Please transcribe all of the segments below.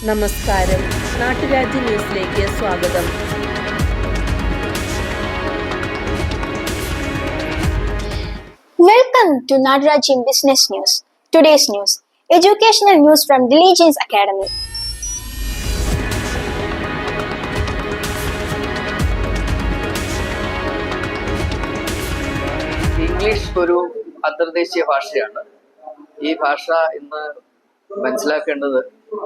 നമസ്കാരം. നാട്ടുരാജ്യ ന്യൂസിലേക്ക് സ്വാഗതം. Welcome to Nadarajin Business News. Today's news: educational news from Diligence Academy. English ഒരു അന്തർദേശീയ ഭാഷയാണ്. ഈ ഭാഷ ഇന്ന് മനസ്സിലാക്കേണ്ടത്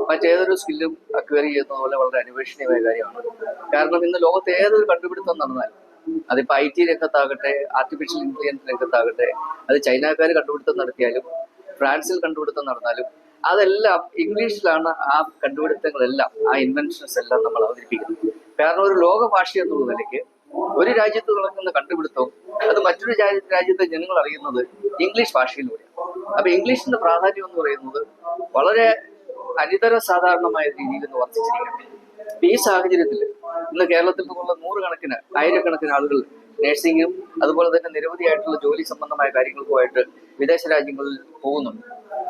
മറ്റേതൊരു സ്കില്ലും അക്വയർ ചെയ്യുന്നത് പോലെ വളരെ അന്വേഷണീയമായ കാര്യമാണ്. കാരണം ഇന്ന് ലോകത്ത് ഏതൊരു കണ്ടുപിടുത്തം നടന്നാലും, അതിപ്പോൾ IT രംഗത്താകട്ടെ, ആർട്ടിഫിഷ്യൽ ഇന്റലിജൻസ് രംഗത്താകട്ടെ, അത് ചൈനക്കാർ കണ്ടുപിടുത്തം നടത്തിയാലും ഫ്രാൻസിൽ കണ്ടുപിടുത്തം നടന്നാലും അതെല്ലാം ഇംഗ്ലീഷിലാണ്. ആ കണ്ടുപിടുത്തങ്ങളെല്ലാം, ആ ഇൻവെൻഷൻസ് എല്ലാം നമ്മൾ അവതരിപ്പിക്കുന്നത്. കാരണം ഒരു ലോക ഭാഷ എന്നുള്ള നിലയ്ക്ക് ഒരു രാജ്യത്ത് നടക്കുന്ന കണ്ടുപിടുത്തവും അത് മറ്റൊരു രാജ്യത്തെ ജനങ്ങൾ അറിയുന്നത് ഇംഗ്ലീഷ് ഭാഷയിലൂടെയാണ്. അപ്പൊ ഇംഗ്ലീഷിന്റെ പ്രാധാന്യം എന്ന് പറയുന്നത് വളരെ അനിതര സാധാരണമായ രീതിയിൽ ഇന്ന് വർദ്ധിച്ചിരിക്കുകയാണ്. ഈ സാഹചര്യത്തിൽ ഇന്ന് കേരളത്തിൽ നിന്നുള്ള നൂറുകണക്കിന് ആയിരക്കണക്കിന് ആളുകൾ നഴ്സിംഗും അതുപോലെ തന്നെ നിരവധിയായിട്ടുള്ള ജോലി സംബന്ധമായ കാര്യങ്ങൾക്കുമായിട്ട് വിദേശ രാജ്യങ്ങളിൽ പോകുന്നുണ്ട്.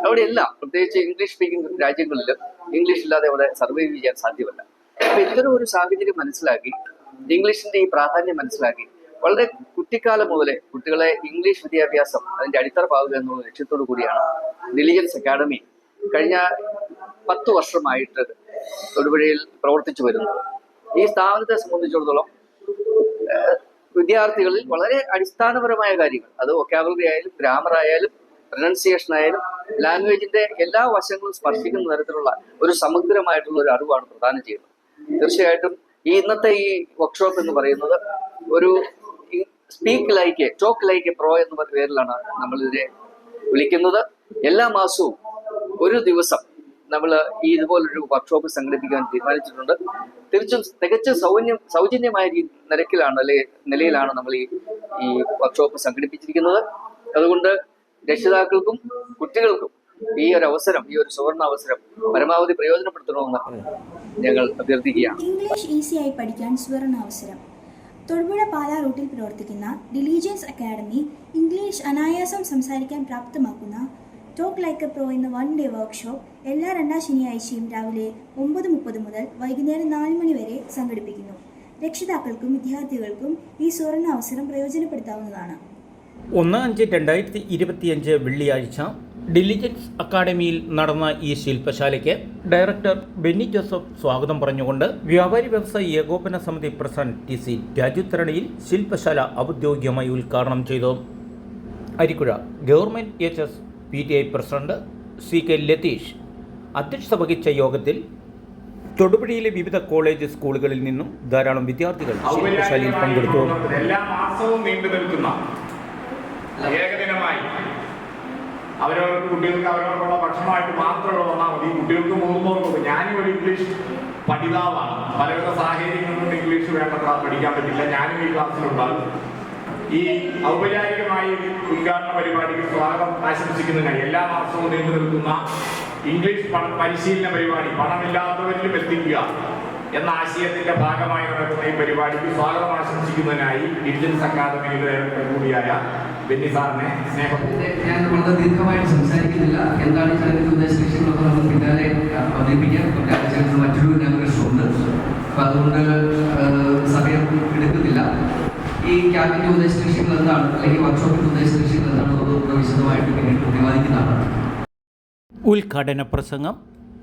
അവിടെയെല്ലാം പ്രത്യേകിച്ച് ഇംഗ്ലീഷ് സ്പീക്കിംഗ് രാജ്യങ്ങളിൽ ഇംഗ്ലീഷ് ഇല്ലാതെ അവിടെ സർവൈവ് ചെയ്യാൻ സാധ്യമല്ല. അപ്പൊ ഇത്തരം ഒരു സാഹചര്യം മനസ്സിലാക്കി, ഇംഗ്ലീഷിന്റെ ഈ പ്രാധാന്യം മനസ്സിലാക്കി, വളരെ കുട്ടിക്കാലം മുതലേ കുട്ടികളെ ഇംഗ്ലീഷ് വിദ്യാഭ്യാസം അതിന്റെ അടിത്തറ പാകുക എന്നുള്ള ലക്ഷ്യത്തോടു കൂടിയാണ് ഡിലിജൻസ് അക്കാഡമി കഴിഞ്ഞ 10 വർഷമായിട്ട് തൊടുപുഴയിൽ പ്രവർത്തിച്ചു വരുന്നത്. ഈ സ്ഥാപനത്തെ സംബന്ധിച്ചിടത്തോളം വിദ്യാർത്ഥികളിൽ വളരെ അടിസ്ഥാനപരമായ കാര്യങ്ങൾ, അത് വൊക്കാബുലറി ആയാലും ഗ്രാമർ ആയാലും പ്രൊനൗൺസിയേഷൻ ആയാലും ലാംഗ്വേജിന്റെ എല്ലാ വശങ്ങളും സ്പർശിക്കുന്ന തരത്തിലുള്ള ഒരു സമഗ്രമായിട്ടുള്ള ഒരു അറിവാണ് പ്രദാനം ചെയ്യുന്നത്. തീർച്ചയായിട്ടും ഇന്നത്തെ ഈ വർക്ക്ഷോപ്പ് എന്ന് പറയുന്നത് ഒരു ടോക്ക് ലൈക്ക് എ പ്രോ എന്ന പേരിലാണ് നമ്മൾ ഇതിനെ വിളിക്കുന്നത്. എല്ലാ മാസവും ഒരു ദിവസം നമ്മൾ ഈ ഇതുപോലൊരു വർക്ക്ഷോപ്പ് സംഘടിപ്പിക്കാൻ തീരുമാനിച്ചിട്ടുണ്ട്. തികച്ചും സൗജന്യമായ നിലയിലാണ് നമ്മൾ ഈ വർക്ക്ഷോപ്പ് സംഘടിപ്പിച്ചിരിക്കുന്നത്. അതുകൊണ്ട് രക്ഷിതാക്കൾക്കും കുട്ടികൾക്കും ഈ ഒരു അവസരം, ഈ ഒരു സുവർണ അവസരം പരമാവധി പ്രയോജനപ്പെടുത്തണമെന്ന് ഞങ്ങൾ അഭ്യർത്ഥിക്കുകയാണ്. ഇംഗ്ലീഷ് ഈസിയായി പഠിക്കാൻ സുവർണ അവസരം. തൊടുപുഴ പാലാ റൂട്ടിൽ പ്രവർത്തിക്കുന്ന ഡിലിജൻസ് അക്കാഡമി ഇംഗ്ലീഷ് അനായാസം സംസാരിക്കാൻ പ്രാപ്തമാക്കുന്ന ടോക്ക് ലൈക്ക് എ പ്രോ എന്ന 1 ഡേ വർക്ക്ഷോപ്പ് എല്ലാ 2ാം ശനിയാഴ്ചയും രാവിലെ 9:30 മുതൽ വൈകുന്നേരം 4 മണി വരെ സംഘടിപ്പിക്കുന്നു. രക്ഷിതാക്കൾക്കും വിദ്യാർത്ഥികൾക്കും ഈ സുവർണ അവസരം പ്രയോജനപ്പെടുത്താവുന്നതാണ്. 1/5/2025 വെള്ളിയാഴ്ച ഡിലിജൻസ് അക്കാഡമിയിൽ നടന്ന ഈ ശില്പശാലയ്ക്ക് ഡയറക്ടർ ബെന്നി ജോസഫ് സ്വാഗതം പറഞ്ഞുകൊണ്ട് വ്യാപാരി വ്യവസായി ഏകോപന സമിതി പ്രസിഡന്റ് TC രാജുത്തരണിയിൽ ശില്പശാല ഔദ്യോഗികമായി ഉദ്ഘാടനം ചെയ്തു. Arikkuzha government HS PTI president CK Latheesh അധ്യക്ഷത വഹിച്ച യോഗത്തിൽ തൊടുപുഴയിലെ വിവിധ കോളേജ് സ്കൂളുകളിൽ നിന്നും ധാരാളം വിദ്യാർത്ഥികൾ ശില്പശാലയിൽ പങ്കെടുത്തു. എല്ലാ മാസവും നീണ്ടു നിൽക്കുന്ന ഏകദിനമായി അവരവർക്ക് കുട്ടികൾക്ക് അവരവർക്കുള്ള ഭക്ഷണമായിട്ട് മാത്രമേ വന്നാൽ മതി. കുട്ടികൾക്ക് മുതിർന്നവർക്കും. ഞാനും ഒരു ഇംഗ്ലീഷ് പഠിതാവാണ്. പലവിധ സാഹചര്യങ്ങളിലും ഇംഗ്ലീഷ് വേണ്ടത്ര പഠിക്കാൻ പറ്റില്ല. ഞാനും ഈ ക്ലാസ്സിലുണ്ടാകും. ഈ ഔപചാരികമായി ഉദ്ഘാടന പരിപാടിക്ക് സ്വാഗതം ആശംസിക്കുന്നതിനായി എല്ലാ മാസവും നീണ്ടു നിൽക്കുന്ന ഇംഗ്ലീഷ് പരിശീലന പരിപാടി പണമില്ലാത്തവരിലും എത്തിക്കുക എന്ന ആശയത്തിന്റെ ഭാഗമായി നടക്കുന്ന ഈ പരിപാടിക്ക് സ്വാഗതം ആശംസിക്കുന്നതിനായി ഡിലിജൻസ് അക്കാദമിയുടെ കൂടിയായ ബെന്നി സാറിനെ സ്നേഹം. ഞാൻ വളരെ ദീർഘമായിട്ട് സംസാരിക്കുന്നില്ല. എന്താണ് ഈ ചടങ്ങിന്റെ ഉദ്ദേശ ലക്ഷ്യങ്ങളൊക്കെ നമ്മൾ പിന്നാലെ അവതരിപ്പിക്കാൻ മറ്റൊരു ഉണ്ട്. അപ്പൊ അതുകൊണ്ട് സമയം എടുക്കുന്നില്ല. ഈ ക്യാമ്പിന്റെ ഉദ്ദേശ ലക്ഷ്യങ്ങൾ എന്താണ്, അല്ലെങ്കിൽ വർക്ക്ഷോപ്പിന്റെ ഉദ്ദേശ ലക്ഷ്യങ്ങൾ എന്താണെന്നുള്ളത് വിശദമായിട്ട് പിന്നീട് പ്രതിപാദിക്കുന്നതാണ്. ഉദ്ഘാടന പ്രസംഗം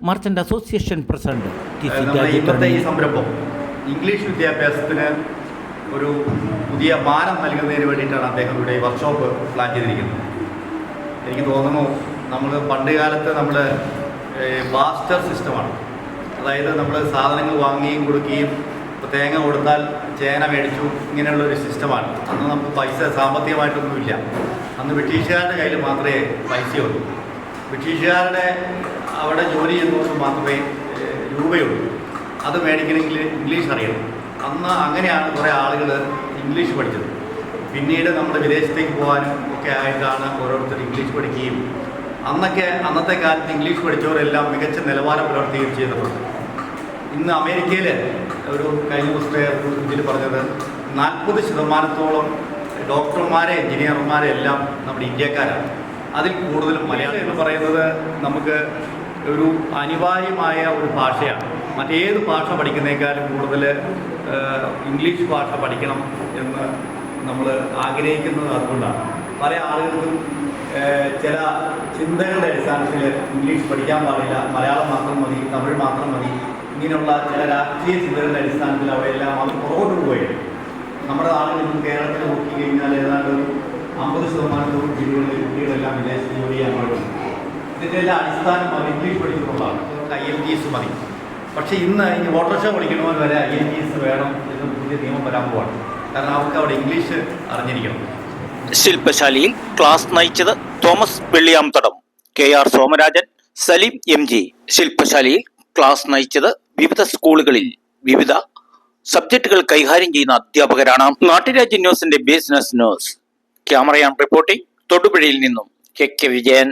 മർച്ചന്റ് അസോസിയേഷൻ പ്രസിഡന്റ് ഇന്നത്തെ ഈ സംരംഭം ഇംഗ്ലീഷ് വിദ്യാഭ്യാസത്തിന് ഒരു പുതിയ മാനം നൽകുന്നതിന് വേണ്ടിയിട്ടാണ് അദ്ദേഹം ഇവിടെ ഈ വർക്ക്ഷോപ്പ് പ്ലാൻ ചെയ്തിരിക്കുന്നത്. എനിക്ക് തോന്നുന്നു നമ്മൾ പണ്ട് കാലത്ത് നമ്മൾ ബാസ്റ്റർ സിസ്റ്റമാണ്. അതായത് നമ്മൾ സാധനങ്ങൾ വാങ്ങുകയും കൊടുക്കുകയും, തേങ്ങ കൊടുത്താൽ ചേന മേടിച്ചു, ഇങ്ങനെയുള്ളൊരു സിസ്റ്റമാണ്. അന്ന് നമുക്ക് പൈസ സാമ്പത്തികമായിട്ടൊന്നുമില്ല. അന്ന് ബ്രിട്ടീഷുകാരുടെ കയ്യിൽ മാത്രമേ പൈസയുള്ളൂ. ബ്രിട്ടീഷുകാരുടെ അവിടെ ജോലി ചെയ്യുന്നവർക്ക് മാത്രമേ രൂപയുള്ളൂ. അത് മേടിക്കണമെങ്കിൽ ഇംഗ്ലീഷ് അറിയണം. അന്ന് അങ്ങനെയാണ് കുറേ ആളുകൾ ഇംഗ്ലീഷ് പഠിച്ചത്. പിന്നീട് നമ്മൾ വിദേശത്തേക്ക് പോകാനും ഒക്കെ ആയിട്ടാണ് ഓരോരുത്തർ ഇംഗ്ലീഷ് പഠിക്കുകയും അന്നത്തെ കാലത്ത് ഇംഗ്ലീഷ് പഠിച്ചവരെല്ലാം മികച്ച നിലവാരം പുലർത്തുകയും ചെയ്തിട്ടുണ്ട്. ഇന്ന് അമേരിക്കയിൽ ഒരു കഴിഞ്ഞ ദിവസത്തെ ഇതിൽ പറഞ്ഞത് 40% ഡോക്ടർമാരെ എഞ്ചിനീയർമാരെ എല്ലാം നമ്മുടെ ഇന്ത്യക്കാരാണ്. അതിൽ കൂടുതലും മലയാളം എന്ന് പറയുന്നത് നമുക്ക് ഒരു അനിവാര്യമായ ഒരു ഭാഷയാണ്. മറ്റേത് ഭാഷ പഠിക്കുന്നതിനേക്കാളും കൂടുതൽ ഇംഗ്ലീഷ് ഭാഷ പഠിക്കണം എന്ന് നമ്മൾ ആഗ്രഹിക്കുന്നത് അതുകൊണ്ടാണ്. പല ആളുകൾക്കും ചില ചിന്തകളുടെ അടിസ്ഥാനത്തിൽ ഇംഗ്ലീഷ് പഠിക്കാൻ പാടില്ല, മലയാളം മാത്രം മതി, തമിഴ് മാത്രം മതി, ഇങ്ങനെയുള്ള ചില രാഷ്ട്രീയ ചിന്തകളുടെ അടിസ്ഥാനത്തിൽ അവയെല്ലാം അത് പുറകോട്ട് പോവുകയാണ്. നമ്മുടെ നാട്ടിൽ നിന്നും കേരളത്തിൽ നോക്കിക്കഴിഞ്ഞാൽ ഏതാണ്ട് 50% ജില്ലകളിലെ കുട്ടികളെല്ലാം വിദേശത്ത് ജോലി ചെയ്യാൻ പാടുണ്ട്. ഇതിൻ്റെ എല്ലാം അടിസ്ഥാനം അവർ ഇംഗ്ലീഷ് പഠിച്ചിട്ടുള്ളതാണ്. IELTS മതി. പക്ഷേ ഇന്ന് ഈ ഓട്ടോറിക്ഷ പഠിക്കണവർ വരെ IELTS വേണം എന്ന് പുതിയ നിയമം വരാൻ പോവാണ്. കാരണം അവർക്ക് അവിടെ ഇംഗ്ലീഷ് അറിഞ്ഞിരിക്കണം. ശില്പശാലയിൽ ക്ലാസ് നയിച്ചത് Thomas Velliyamthadam, KR Somarajan, Saleem MG. ശില്പശാലയിൽ ക്ലാസ് നയിച്ചത് വിവിധ സ്കൂളുകളിൽ വിവിധ സബ്ജക്റ്റുകൾ കൈകാര്യം ചെയ്യുന്ന അധ്യാപകരാണ്. നാട്ടുരാജ്യ ന്യൂസിന്റെ business news. Camera and reporting തൊടുപുഴയിൽ നിന്നും KK വിജയൻ.